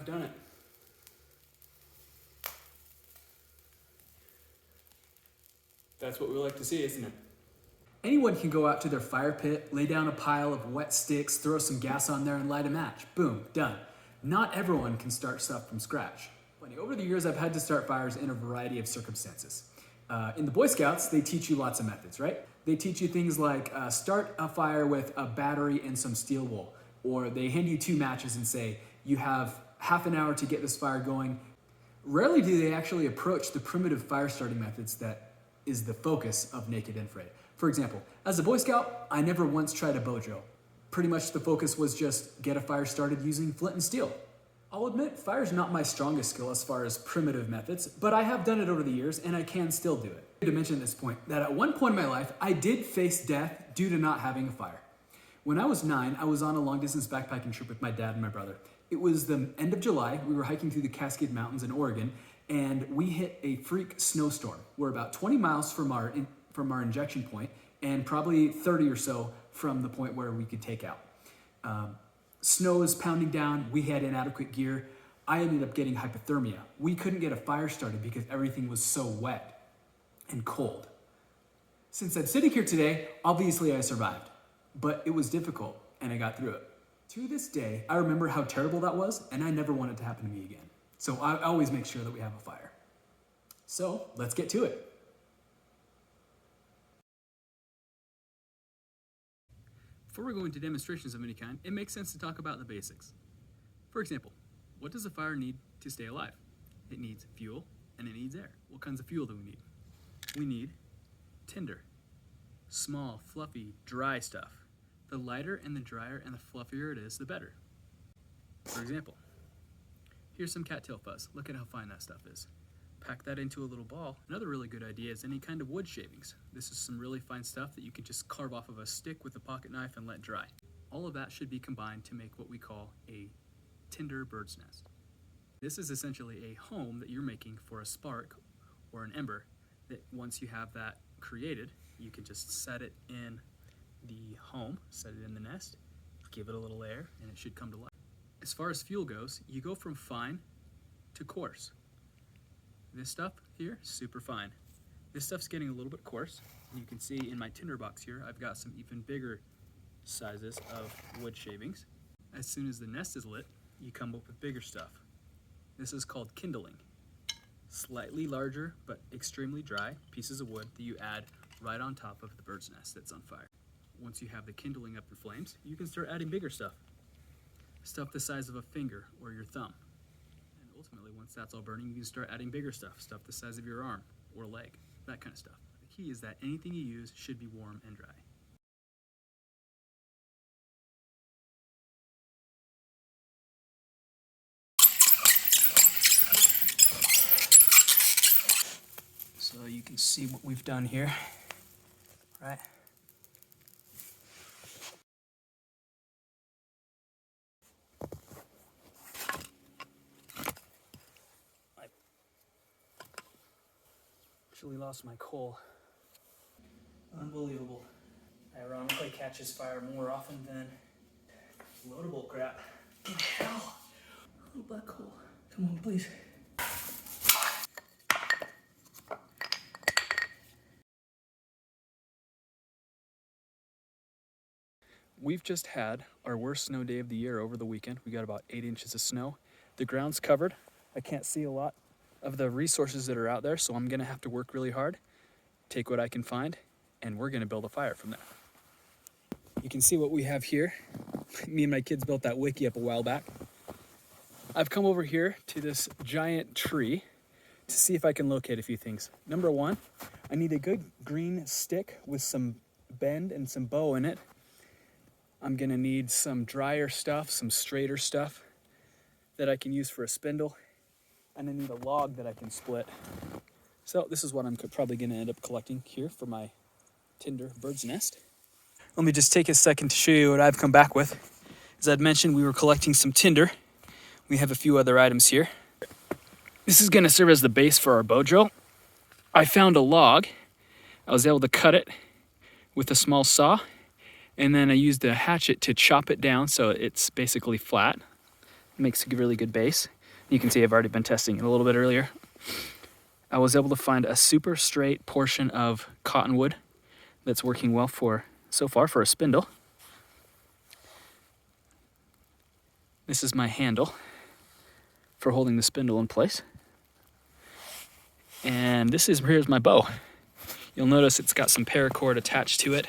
I've done it. That's what we like to see, isn't it? Anyone can go out to their fire pit, lay down a pile of wet sticks, throw some gas on there and light a match. Boom, done. Not everyone can start stuff from scratch. Over the years, I've had to start fires in a variety of circumstances. In the Boy Scouts, they teach you lots of methods, right? They teach you things like start a fire with a battery and some steel wool. Or they hand you 2 matches and say, you have half an hour to get this fire going. Rarely do they actually approach the primitive fire starting methods that is the focus of Naked Infrared. For example, as a Boy Scout, I never once tried a bow drill. Pretty much the focus was just get a fire started using flint and steel. I'll admit, fire's not my strongest skill as far as primitive methods, but I have done it over the years and I can still do it. I need to mention at this point that at one point in my life, I did face death due to not having a fire. When I was 9, I was on a long distance backpacking trip with my dad and my brother. It was the end of July, we were hiking through the Cascade Mountains in Oregon, and we hit a freak snowstorm. We're about 20 miles from our injection point and probably 30 or so from the point where we could take out. Snow is pounding down, we had inadequate gear. I ended up getting hypothermia. We couldn't get a fire started because everything was so wet and cold. Since I'm sitting here today, obviously I survived, but it was difficult and I got through it. To this day, I remember how terrible that was and I never want it to happen to me again. So I always make sure that we have a fire. So let's get to it. Before we go into demonstrations of any kind, it makes sense to talk about the basics. For example, what does a fire need to stay alive? It needs fuel and it needs air. What kinds of fuel do we need? We need tinder. Small, fluffy, dry stuff. The lighter and the drier and the fluffier it is, the better. For example, here's some cattail fuzz. Look at how fine that stuff is. Pack that into a little ball. Another really good idea is any kind of wood shavings. This is some really fine stuff that you can just carve off of a stick with a pocket knife and let dry. All of that should be combined to make what we call a tinder bird's nest. This is essentially a home that you're making for a spark or an ember that once you have that created, you can just set it in the home, set it in the nest, give it a little air, and it should come to life. As far as fuel goes, you go from fine to coarse. This stuff here, super fine. This stuff's getting a little bit coarse. You can see in my tinder box here, I've got some even bigger sizes of wood shavings. As soon as the nest is lit, you come up with bigger stuff. This is called kindling. Slightly larger, but extremely dry pieces of wood that you add right on top of the bird's nest that's on fire. Once you have the kindling up in flames, you can start adding bigger stuff. Stuff the size of a finger or your thumb. Ultimately, once that's all burning, you can start adding bigger stuff the size of your arm or leg, that kind of stuff. The key is that anything you use should be warm and dry. So you can see what we've done here, right? Actually lost my coal. Unbelievable. Ironically catches fire more often than loadable crap. Get hell. A little black coal. Come on, please. We've just had our worst snow day of the year over the weekend. We got about 8 inches of snow. The ground's covered. I can't see a lot of the resources that are out there, so I'm gonna have to work really hard, take what I can find, and we're gonna build a fire from there. You can see what we have here. Me and my kids built that wiki up a while back. I've come over here to this giant tree to see if I can locate a few things. Number one, I need a good green stick with some bend and some bow in it. I'm gonna need some drier stuff, some straighter stuff that I can use for a spindle. And I need a log that I can split. So this is what I'm probably gonna end up collecting here for my tinder bird's nest. Let me just take a second to show you what I've come back with. As I'd mentioned, we were collecting some tinder. We have a few other items here. This is gonna serve as the base for our bow drill. I found a log. I was able to cut it with a small saw, and then I used a hatchet to chop it down so it's basically flat. It makes a really good base. You can see I've already been testing it a little bit earlier. I was able to find a super straight portion of cottonwood that's working well so far for a spindle. This is my handle for holding the spindle in place. And here's my bow. You'll notice it's got some paracord attached to it.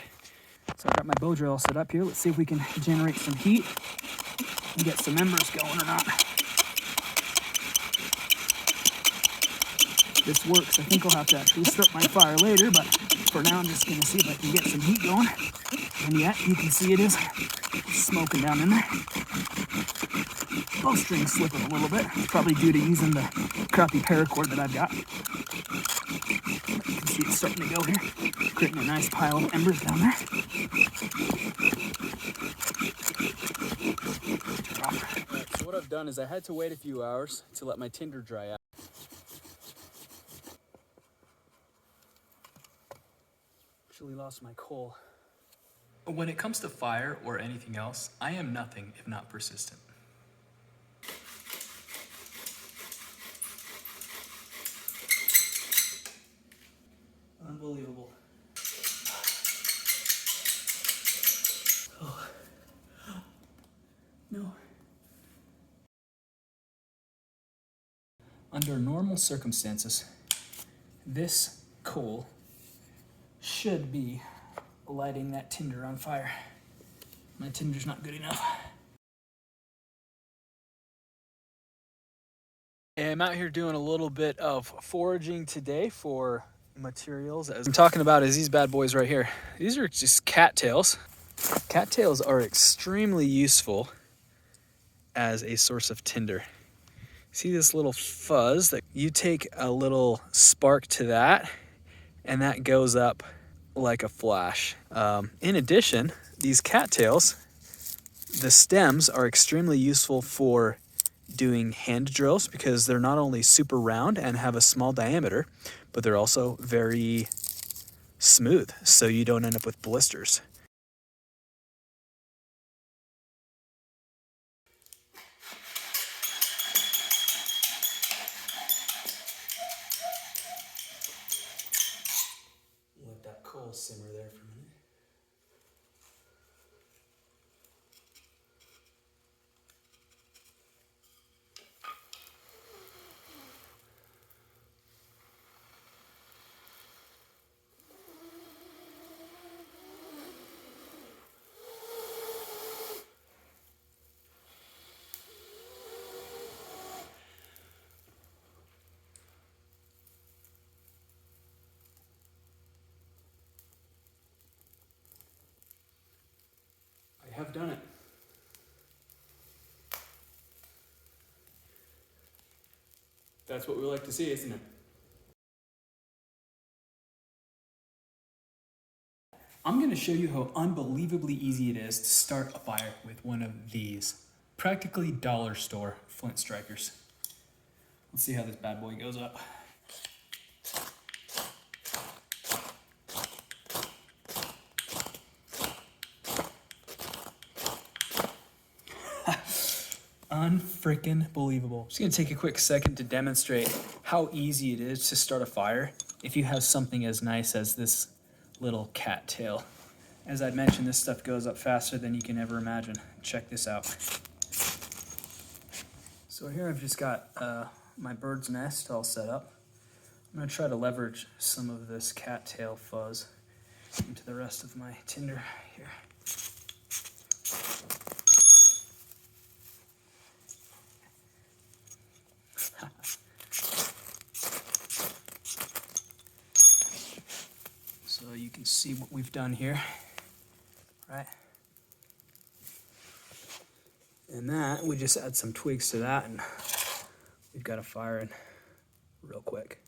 So I got my bow drill set up here. Let's see if we can generate some heat and get some embers going or not. This works. I think I'll have to actually start my fire later, but for now I'm just going to see if I can get some heat going. And yeah, you can see it is smoking down in there. Bowstring's slipping a little bit. It's probably due to using the crappy paracord that I've got. You can see it's starting to go here, creating a nice pile of embers down there. So what I've done is I had to wait a few hours to let my tinder dry out. Actually lost my coal. When it comes to fire or anything else, I am nothing if not persistent. Unbelievable. Oh. No. Under normal circumstances, this coal should be lighting that tinder on fire. My tinder's not good enough. I'm out here doing a little bit of foraging today for materials. As I'm talking about is these bad boys right here. These are just cattails. Cattails are extremely useful as a source of tinder. See this little fuzz that you take a little spark to that and that goes up like a flash. In addition, these cattails, the stems are extremely useful for doing hand drills because they're not only super round and have a small diameter, but they're also very smooth, so you don't end up with blisters. Let that coal simmer there for a minute. I have done it. That's what we like to see, isn't it? I'm going to show you how unbelievably easy it is to start a fire with one of these practically dollar store flint strikers. Let's see how this bad boy goes up. Unfreaking believable. Just gonna take a quick second to demonstrate how easy it is to start a fire if you have something as nice as this little cattail. As I mentioned, this stuff goes up faster than you can ever imagine. Check this out. So here I've just got my bird's nest all set up. I'm gonna try to leverage some of this cattail fuzz into the rest of my tinder here. So you can see what we've done here, right? And that, we just add some twigs to that and we've got a fire in real quick.